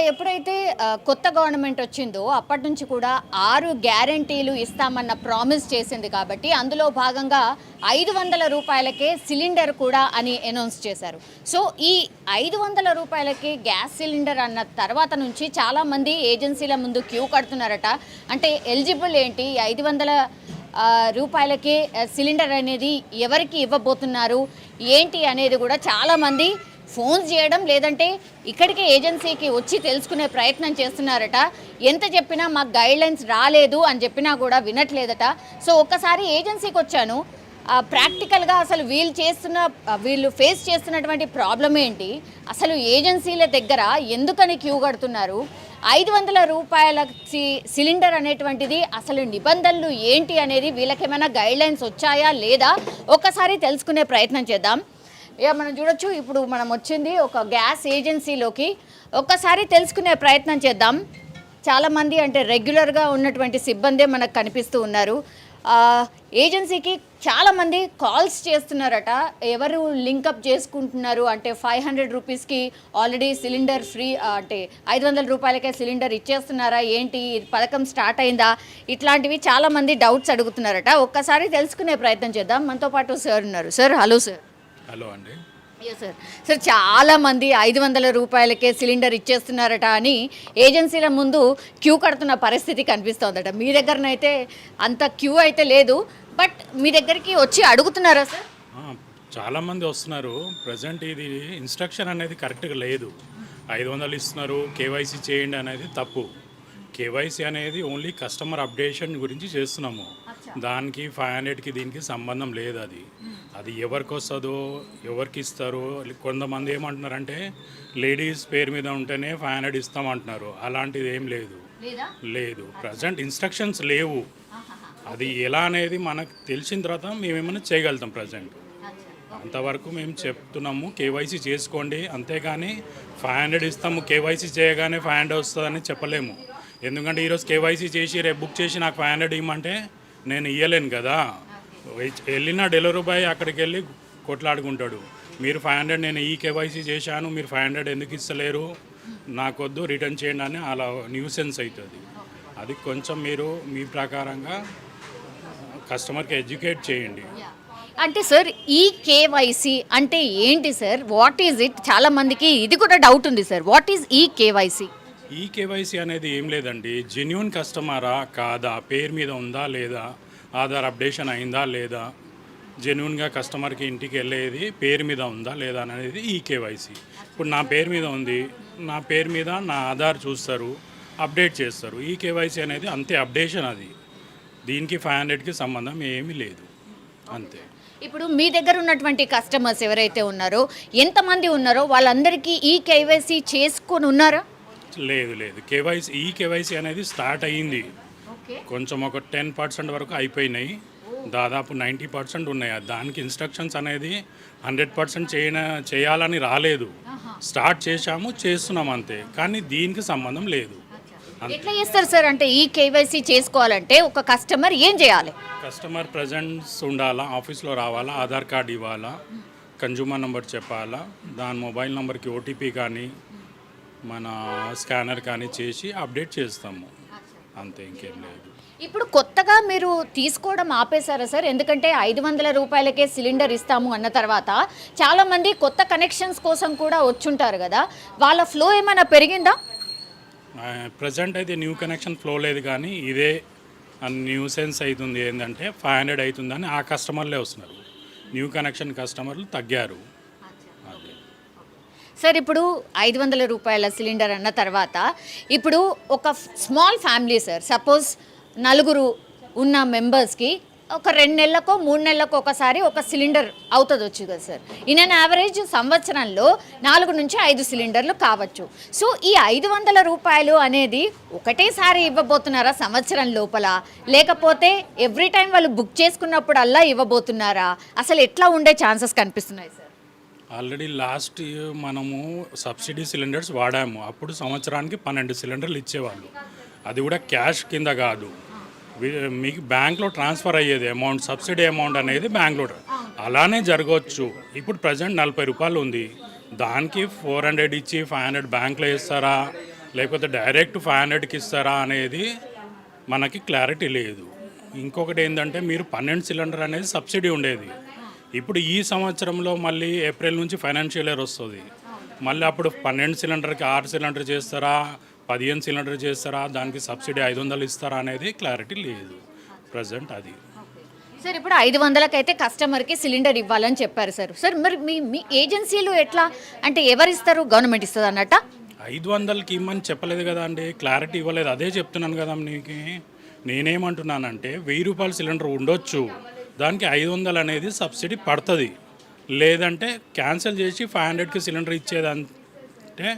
ఎప్పుడైతే కొత్త గవర్నమెంట్ వచ్చిందో అప్పటి నుంచి కూడా 6 గ్యారంటీలు ఇస్తామన్న ప్రామిస్ చేసింది కాబట్టి అందులో భాగంగా 500 రూపాయలకే సిలిండర్ కూడా అని అనౌన్స్ చేశారు. సో ఈ 500 రూపాయలకి గ్యాస్ సిలిండర్ అన్న తర్వాత నుంచి చాలామంది ఏజెన్సీల ముందు క్యూ కడుతున్నారట. అంటే ఎలిజిబుల్ ఏంటి, 500 రూపాయలకి సిలిండర్ అనేది ఎవరికి ఇవ్వబోతున్నారు ఏంటి అనేది కూడా చాలామంది ఫోన్ చేయడం లేదంటే ఇక్కడికి ఏజెన్సీకి వచ్చి తెలుసుకునే ప్రయత్నం చేస్తున్నారట. ఎంత చెప్పినా మాకు గైడ్లైన్స్ రాలేదు అని చెప్పినా కూడా వినట్లేదట. సో ఒక్కసారి ఏజెన్సీకి వచ్చాను, ప్రాక్టికల్గా అసలు వీళ్ళు ఫేస్ చేస్తున్నటువంటి ప్రాబ్లం ఏంటి, అసలు ఏజెన్సీల దగ్గర ఎందుకని క్యూ కడుతున్నారు, 500 రూపాయల సిలిండర్ అనేటువంటిది అసలు నిబంధనలు ఏంటి అనేది వీళ్ళకేమైనా గైడ్లైన్స్ వచ్చాయా లేదా ఒక్కసారి తెలుసుకునే ప్రయత్నం చేద్దాం. మనం చూడొచ్చు, ఇప్పుడు మనం వచ్చింది ఒక గ్యాస్ ఏజెన్సీలోకి. ఒక్కసారి తెలుసుకునే ప్రయత్నం చేద్దాం. చాలామంది అంటే రెగ్యులర్గా ఉన్నటువంటి సిబ్బందే మనకు కనిపిస్తూ ఉన్నారు. ఏజెన్సీకి చాలామంది కాల్స్ చేస్తున్నారట. ఎవరు లింకప్ చేసుకుంటున్నారు అంటే 500 రూపీస్కి ఆల్రెడీ సిలిండర్ ఫ్రీ, అంటే 500 రూపాయలకే సిలిండర్ ఇచ్చేస్తున్నారా ఏంటి, పథకం స్టార్ట్ అయిందా, ఇట్లాంటివి చాలామంది డౌట్స్ అడుగుతున్నారట. ఒక్కసారి తెలుసుకునే ప్రయత్నం చేద్దాం. మనతో పాటు సార్ ఉన్నారు. Sir, hello sir. హలో అండి. సార్, చాలామంది 500 రూపాయలకే సిలిండర్ ఇచ్చేస్తున్నారట అని ఏజెన్సీల ముందు క్యూ కడుతున్న పరిస్థితి కనిపిస్తోందట. మీ దగ్గరనైతే అంత క్యూ అయితే లేదు, బట్ మీ దగ్గరికి వచ్చి అడుగుతున్నారా సార్? చాలామంది వస్తున్నారు. ప్రజెంట్ ఇది ఇన్స్ట్రక్షన్ అనేది కరెక్ట్గా లేదు. 500 ఇస్తున్నారు, కేవైసీ చేయండి అనేది తప్పు. కేవైసీ అనేది ఓన్లీ కస్టమర్ అప్డేషన్ గురించి చేస్తున్నాము. దానికి 500కి దీనికి సంబంధం లేదు. అది ఎవరికి వస్తుందో, ఎవరికి ఇస్తారో. కొంతమంది ఏమంటున్నారంటే లేడీస్ పేరు మీద ఉంటేనే 500 ఇస్తామంటున్నారు. అలాంటిది ఏం లేదు. ప్రజెంట్ ఇన్స్ట్రక్షన్స్ లేవు. అది ఎలా అనేది మనకు తెలిసిన తర్వాత మేమేమైనా చేయగలుగుతాం. ప్రజెంట్ అంతవరకు మేము చెప్తున్నాము, కేవైసీ చేసుకోండి, అంతేగాని 500 ఇస్తాము, కేవైసీ చేయగానే 500 వస్తుందని చెప్పలేము. ఎందుకంటే ఈరోజు కేవైసీ చేసి రేపు బుక్ చేసి నాకు 500 ఇవ్వమంటే నేను ఇవ్వలేను కదా. వెళ్ళిన డెలివరీ బాయ్ అక్కడికి వెళ్ళి కొట్లాడుకుంటాడు, మీరు 500 నేను ఈ కేవైసీ చేశాను, మీరు 500 ఎందుకు ఇస్తలేరు, నాకొద్దు, రిటర్న్ చేయండి అని అలా న్యూసెన్స్ అవుతుంది. అది కొంచెం మీరు మీ ప్రకారంగా కస్టమర్కి ఎడ్యుకేట్ చేయండి. అంటే సార్, ఈ కేవైసీ అంటే ఏంటి సార్, వాట్ ఈజ్ ఇట్? చాలా మందికి ఇది కూడా డౌట్ ఉంది సార్. వాట్ ఈజ్ ఈ కేవైసీ? ఈ కేవైసీ అనేది ఏం లేదండి, జెన్యూన్ కస్టమరా కాదా, పేరు మీద ఉందా లేదా, ఆధార్ అప్డేషన్ అయిందా లేదా, జెన్యూన్గా కస్టమర్కి ఇంటికి వెళ్ళేది పేరు మీద ఉందా లేదా అనేది ఈ కేవైసీ. ఇప్పుడు నా పేరు మీద ఉంది, నా పేరు మీద నా ఆధార్ చూస్తారు, అప్డేట్ చేస్తారు. ఈ కేవైసీ అనేది అంతే అప్డేషన్. అది దీనికి 500కి సంబంధం ఏమీ లేదు, అంతే. ఇప్పుడు మీ దగ్గర ఉన్నటువంటి కస్టమర్స్ ఎవరైతే ఉన్నారో, ఎంతమంది ఉన్నారో వాళ్ళందరికీ ఈ కేవైసీ చేసుకొని ఉన్నారా? లేదు. ఈ కేవైసీ అనేది స్టార్ట్ అయ్యింది. కొంచెం ఒక 10% వరకు అయిపోయినాయి, దాదాపు 90% ఉన్నాయి. దానికి ఇన్స్ట్రక్షన్స్ అనేది 100% చేయాలని రాలేదు. స్టార్ట్ చేస్తున్నాం అంతే, కానీ దీనికి సంబంధం లేదు. ఎట్లా చేస్తారు సార్? అంటే ఈ కేవైసీ చేసుకోవాలంటే ఒక కస్టమర్ ఏం చేయాలి? కస్టమర్ ప్రజెన్స్ ఉండాలా, ఆఫీస్లో రావాలా, ఆధార్ కార్డు ఇవ్వాలా, కన్జ్యూమర్ నెంబర్ చెప్పాలా, దాని మొబైల్ నెంబర్కి ఓటీపీ కానీ మన స్కానర్ కానీ చేసి అప్డేట్ చేస్తాము, అంతే, ఇంకేం లేదు. ఇప్పుడు కొత్తగా మీరు తీసుకోవడం ఆపేశారా సార్? ఎందుకంటే 500 రూపాయలకే సిలిండర్ ఇస్తాము అన్న తర్వాత చాలామంది కొత్త కనెక్షన్స్ కోసం కూడా వచ్చుంటారు కదా, వాళ్ళ ఫ్లో ఏమైనా పెరిగిందా? ప్రజెంట్ అయితే న్యూ కనెక్షన్ ఫ్లో లేదు, కానీ ఇదే న్యూసెన్స్ అవుతుంది. ఏంటంటే 500 అవుతుందని ఆ కస్టమర్లే వస్తున్నారు. న్యూ కనెక్షన్ కస్టమర్లు తగ్గారు. సార్, ఇప్పుడు 500 రూపాయల సిలిండర్ అన్న తర్వాత ఇప్పుడు ఒక స్మాల్ ఫ్యామిలీ సార్, సపోజ్ 4 ఉన్న మెంబర్స్కి ఒక 2 నెలలకో 3 నెలలకో ఒకసారి ఒక సిలిండర్ అవుతుంది వచ్చు కదా సార్. ఇన్ అన్ యావరేజ్ సంవత్సరంలో 4 నుంచి 5 సిలిండర్లు కావచ్చు. సో ఈ 500 రూపాయలు అనేది ఒకటేసారి ఇవ్వబోతున్నారా సంవత్సరం లోపల, లేకపోతే ఎవ్రీ టైం వాళ్ళు బుక్ చేసుకున్నప్పుడల్లా ఇవ్వబోతున్నారా? అసలు ఎట్లా ఉండే ఛాన్సెస్ కనిపిస్తున్నాయి సార్? ఆల్రెడీ లాస్ట్ మనము సబ్సిడీ సిలిండర్స్ వాడాము. అప్పుడు సంవత్సరానికి 12 సిలిండర్లు ఇచ్చేవాళ్ళు. అది కూడా క్యాష్ కింద కాదు, మీకు బ్యాంక్లో ట్రాన్స్ఫర్ అయ్యేది అమౌంట్, సబ్సిడీ అమౌంట్ అనేది బ్యాంక్లో అలానే జరగవచ్చు. ఇప్పుడు ప్రజెంట్ 40 రూపాయలు ఉంది, దానికి 400 ఇచ్చి 500 బ్యాంక్లో వేస్తారా లేకపోతే డైరెక్ట్ 500కి ఇస్తారా అనేది మనకి క్లారిటీ లేదు. ఇంకొకటి ఏంటంటే మీరు 12 సిలిండర్ అనేది సబ్సిడీ ఉండేది. ఇప్పుడు ఈ సంవత్సరంలో మళ్ళీ ఏప్రిల్ నుంచి ఫైనాన్షియల్ ఇయర్ వస్తుంది. మళ్ళీ అప్పుడు 12 సిలిండర్కి 6 సిలిండర్ చేస్తారా, 15 సిలిండర్ చేస్తారా, దానికి సబ్సిడీ 500 ఇస్తారా అనేది క్లారిటీ లేదు ప్రజెంట్. అది సార్ ఇప్పుడు 500కి అయితే కస్టమర్కి సిలిండర్ ఇవ్వాలని చెప్పారు సార్. సార్ మరి మీ ఏజెన్సీలు ఎట్లా అంటే ఎవరు ఇస్తారు, గవర్నమెంట్ ఇస్తుంది అన్నట్ట? 500కి ఇమ్మని చెప్పలేదు కదా అండి, క్లారిటీ ఇవ్వలేదు. అదే చెప్తున్నాను కదా నీకు. నేనేమంటున్నానంటే 1000 రూపాయల సిలిండర్ ఉండొచ్చు, దానికి 500 అనేది సబ్సిడీ పడుతుంది. లేదంటే క్యాన్సిల్ చేసి 500కి సిలిండర్ ఇచ్చేదంటే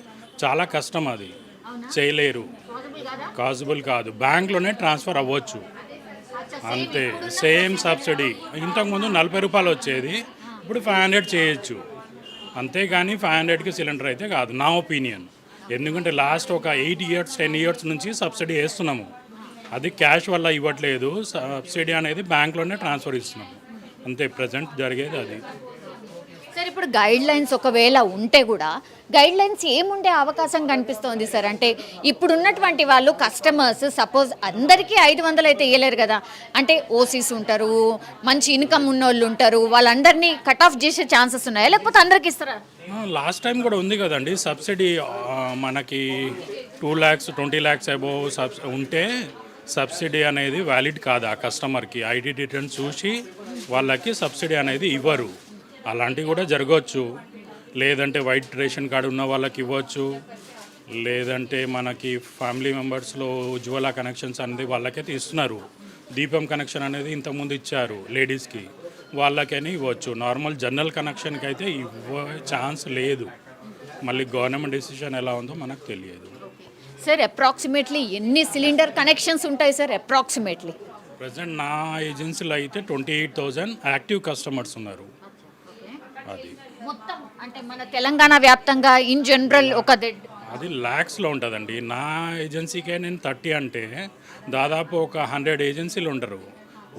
చాలా కష్టం, అది చేయలేరు, పాసిబుల్ కాదు. బ్యాంక్లోనే ట్రాన్స్ఫర్ అవ్వచ్చు అంతే, సేమ్ సబ్సిడీ. ఇంతకుముందు 40 రూపాయలు వచ్చేది, ఇప్పుడు 500 చేయొచ్చు. అంతేగాని 500కి సిలిండర్ అయితే కాదు నా ఒపీనియన్. ఎందుకంటే లాస్ట్ ఒక 8 ఇయర్స్ 10 ఇయర్స్ నుంచి సబ్సిడీ వేస్తున్నాము. అది క్యాష్ వల్ల ఇవ్వట్లేదు, సబ్సిడీ అనేది బ్యాంక్లోనే ట్రాన్స్ఫర్ ఇస్తున్నాము అంతే. ప్రజెంట్ జరిగేది అది. సార్ ఇప్పుడు గైడ్ లైన్స్ ఒకవేళ ఉంటే కూడా గైడ్ లైన్స్ ఏముండే అవకాశం కనిపిస్తోంది సార్? అంటే ఇప్పుడు ఉన్నటువంటి వాళ్ళు కస్టమర్స్ సపోజ్ అందరికీ 500 అయితే ఇవ్వలేరు కదా. అంటే ఓసీస్ ఉంటారు, మంచి ఇన్కమ్ ఉన్న వాళ్ళు ఉంటారు, వాళ్ళందరినీ కట్ ఆఫ్ చేసే ఛాన్సెస్ ఉన్నాయా, లేకపోతే అందరికి ఇస్తారా? లాస్ట్ టైం కూడా ఉంది కదండి సబ్సిడీ. మనకి 2 lakhs 20 lakhs అబోవ్ ఉంటే సబ్సిడీ అనేది వ్యాలిడ్ కాదు. ఆ కస్టమర్కి ఐడి రిటర్న్ చూసి వాళ్ళకి సబ్సిడీ అనేది ఇవ్వరు. అలాంటివి కూడా జరగవచ్చు. లేదంటే వైట్ రేషన్ కార్డు ఉన్న వాళ్ళకి ఇవ్వచ్చు. లేదంటే మనకి ఫ్యామిలీ మెంబర్స్లో ఉజ్వల కనెక్షన్స్ అనేది వాళ్ళకైతే ఇస్తున్నారు. దీపం కనెక్షన్ అనేది ఇంతకుముందు ఇచ్చారు లేడీస్కి, వాళ్ళకైనా ఇవ్వచ్చు. నార్మల్ జనరల్ కనెక్షన్కి అయితే ఇవ్వ ఛాన్స్ లేదు. మళ్ళీ గవర్నమెంట్ డెసిషన్ ఎలా ఉందో మనకు తెలియదు. సార్ అప్రాక్సిమేట్లీ ఎన్ని సిలిండర్ కనెక్షన్స్ ఉంటాయి సార్ అప్రాక్సిమేట్లీ? ప్రజెంట్ నా ఏజెన్సీలో అయితే 28,000 యాక్టివ్ కస్టమర్స్ ఉన్నారు. అది మొత్తం అంటే మన తెలంగాణ వ్యాప్తంగా ఇన్ జనరల్ అది ల్యాక్స్లో ఉంటుందండి. నా ఏజెన్సీకే నేను 30 అంటే దాదాపు ఒక 100 ఏజెన్సీలు ఉండరు.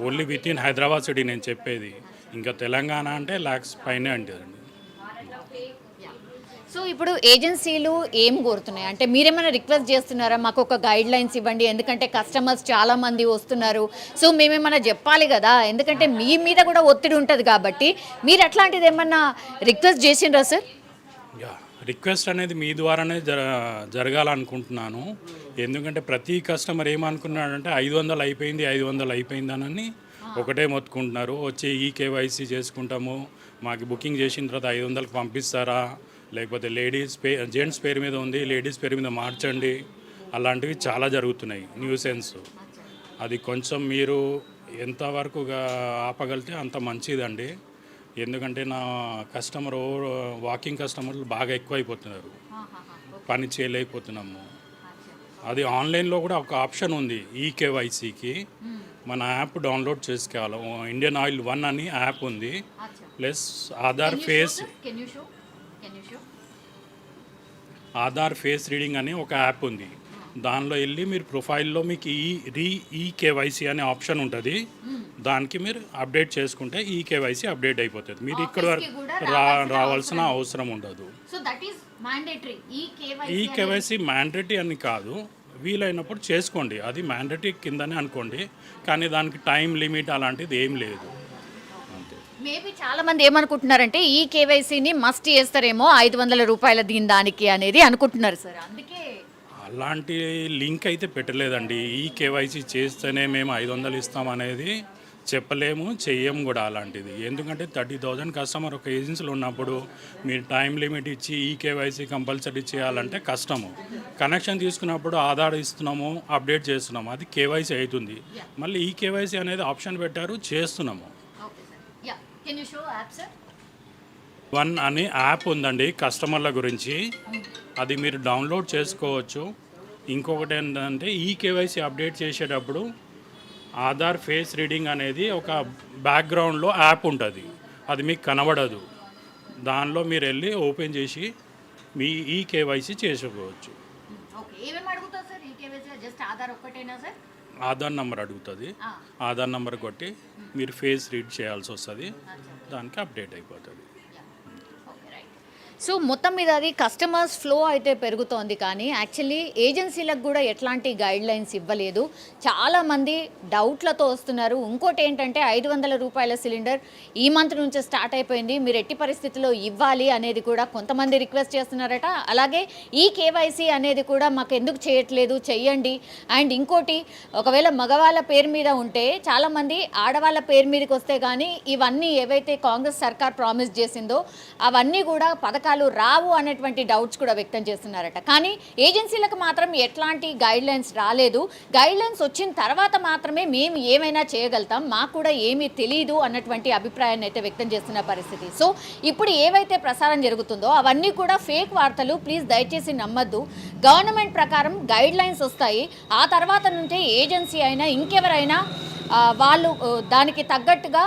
Only with in Hyderabad city నేను చెప్పేది. ఇంకా తెలంగాణ అంటే ల్యాక్స్ పైనే ఉంటుందండి. సో ఇప్పుడు ఏజెన్సీలు ఏం కోరుతున్నాయి అంటే మీరేమైనా రిక్వెస్ట్ చేస్తున్నారా, మాకు ఒక గైడ్ లైన్స్ ఇవ్వండి, ఎందుకంటే కస్టమర్స్ చాలామంది వస్తున్నారు, సో మేమేమన్నా చెప్పాలి కదా, ఎందుకంటే మీ మీద కూడా ఒత్తిడి ఉంటుంది కాబట్టి మీరు అట్లాంటిది ఏమన్నా రిక్వెస్ట్ చేసిండ్రా సార్? రిక్వెస్ట్ అనేది మీ ద్వారానే జరగాలనుకుంటున్నాను. ఎందుకంటే ప్రతి కస్టమర్ ఏమనుకున్నాడంటే 500 అయిపోయింది 500 అయిపోయిందనని ఒకటే మొత్తుకుంటున్నారు. వచ్చి ఈ కేవైసీ చేసుకుంటాము, మాకు బుకింగ్ చేసిన తర్వాత 500కి పంపిస్తారా, లేకపోతే జెంట్స్ పేరు మీద ఉంది లేడీస్ పేరు మీద మార్చండి, అలాంటివి చాలా జరుగుతున్నాయి న్యూసెన్స్. అది కొంచెం మీరు ఎంతవరకు ఆపగలితే అంత మంచిదండి. ఎందుకంటే నా వాకింగ్ కస్టమర్లు బాగా ఎక్కువైపోతున్నారు, పని చేయలేకపోతున్నాము. అది ఆన్లైన్లో కూడా ఒక ఆప్షన్ ఉంది ఈకేవైసీకి. మన యాప్ డౌన్లోడ్ చేసుకోవాలి. ఇండియన్ ఆయిల్ 1 అని యాప్ ఉంది, ప్లస్ ఆధార్ ఫేస్ రీడింగ్ అని ఒక యాప్ ఉంది. దానిలో వెళ్ళి మీరు ప్రొఫైల్లో మీకు ఈకేవైసీ అనే ఆప్షన్ ఉంటుంది. దానికి మీరు అప్డేట్ చేసుకుంటే ఈకేవైసీ అప్డేట్ అయిపోతుంది. మీరు ఇక్కడ రావాల్సిన అవసరం ఉండదు. ఈకేవైసీ మ్యాండేటరీ అని కాదు, వీలైనప్పుడు చేసుకోండి. అది మ్యాండేటరీ కిందనే అనుకోండి, కానీ దానికి టైం లిమిట్ అలాంటిది ఏం లేదు. మేబీ చాలా మంది ఏమనుకుంటున్నారంటే ఈ కేవైసీని మస్ట్ చేస్తారేమో 500 రూపాయల దానికి అనేది అనుకుంటున్నారు సార్. అందుకే అలాంటి లింక్ అయితే పెట్టలేదండి. ఈ కేవైసీ చేస్తేనే మేము 500 ఇస్తాం అనేది చెప్పలేము, చెయ్యము కూడా అలాంటిది. ఎందుకంటే 30,000 కస్టమర్ ఒక ఏజెన్సీలో ఉన్నప్పుడు మీరు టైం లిమిట్ ఇచ్చి ఈ కేవైసీ కంపల్సరీ చేయాలంటే కష్టము. కనెక్షన్ తీసుకున్నప్పుడు ఆధార్ ఇస్తున్నాము, అప్డేట్ చేస్తున్నాము, అది కేవైసీ అవుతుంది. మళ్ళీ ఈ కేవైసీ అనేది ఆప్షన్ పెట్టారు, చేస్తున్నాము. 1 అని యాప్ ఉందండి కస్టమర్ల గురించి, అది మీరు డౌన్లోడ్ చేసుకోవచ్చు. ఇంకొకటి ఏంటంటే ఈ కేవైసీ అప్డేట్ చేసేటప్పుడు ఆధార్ ఫేస్ రీడింగ్ అనేది ఒక బ్యాక్గ్రౌండ్లో యాప్ ఉంటుంది, అది మీకు కనబడదు. దానిలో మీరు వెళ్ళి ఓపెన్ చేసి మీ ఈ కేవైసీ చేసుకోవచ్చు. ఆధార్ నెంబర్ అడుగుతుంది, ఆధార్ నెంబర్ కొట్టి మీరు ఫేస్ రీడ్ చేయాల్సి వస్తుంది, దానికి అప్డేట్ అయిపోతుంది. సో మొత్తం మీద అది కస్టమర్స్ ఫ్లో అయితే పెరుగుతోంది, కానీ యాక్చువల్లీ ఏజెన్సీలకు కూడా ఎట్లాంటి గైడ్ లైన్స్ ఇవ్వలేదు. చాలామంది డౌట్లతో వస్తున్నారు. ఇంకోటి ఏంటంటే 500 రూపాయల సిలిండర్ ఈ మంత్ నుంచి స్టార్ట్ అయిపోయింది, మీరు ఎట్టి పరిస్థితుల్లో ఇవ్వాలి అనేది కూడా కొంతమంది రిక్వెస్ట్ చేస్తున్నారట. అలాగే ఈ కేవైసీ అనేది కూడా మాకు ఎందుకు చేయట్లేదు, చెయ్యండి. అండ్ ఇంకోటి, ఒకవేళ మగవాళ్ళ పేరు మీద ఉంటే చాలామంది ఆడవాళ్ళ పేరు మీదకి వస్తే కానీ ఇవన్నీ ఏవైతే కాంగ్రెస్ సర్కార్ ప్రామిస్ చేసిందో అవన్నీ కూడా పథకాలు రావు అనేటువంటి డౌట్స్ కూడా వ్యక్తం చేస్తున్నారట. కానీ ఏజెన్సీలకు మాత్రం ఎట్లాంటి గైడ్ లైన్స్ రాలేదు. గైడ్ లైన్స్ వచ్చిన తర్వాత మాత్రమే మేము ఏమైనా చేయగలుగుతాం, మాకు కూడా ఏమీ తెలియదు అన్నటువంటి అభిప్రాయాన్ని అయితే వ్యక్తం చేస్తున్న పరిస్థితి. సో ఇప్పుడు ఏవైతే ప్రసారం జరుగుతుందో అవన్నీ కూడా ఫేక్ వార్తలు, ప్లీజ్ దయచేసి నమ్మద్దు. గవర్నమెంట్ ప్రకారం గైడ్ లైన్స్ వస్తాయి, ఆ తర్వాత నుండి ఏజెన్సీ అయినా ఇంకెవరైనా వాళ్ళు దానికి తగ్గట్టుగా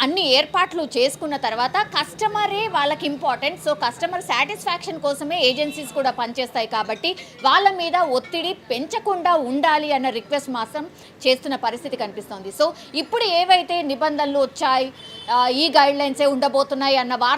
అన్ని ఏర్పాట్లు చేసుకున్న తర్వాత కస్టమరే వాళ్ళకి ఇంపార్టెంట్. సో కస్టమర్ సాటిస్ఫాక్షన్ కోసమే ఏజెన్సీస్ కూడా పనిచేస్తాయి కాబట్టి వాళ్ళ మీద ఒత్తిడి పెంచకుండా ఉండాలి అన్న రిక్వెస్ట్ మాత్రం చేస్తున్న పరిస్థితి కనిపిస్తోంది. సో ఇప్పుడు ఏవైతే నిబంధనలు వచ్చాయి, ఈ గైడ్ లైన్సే ఉండబోతున్నాయి అన్న వార్త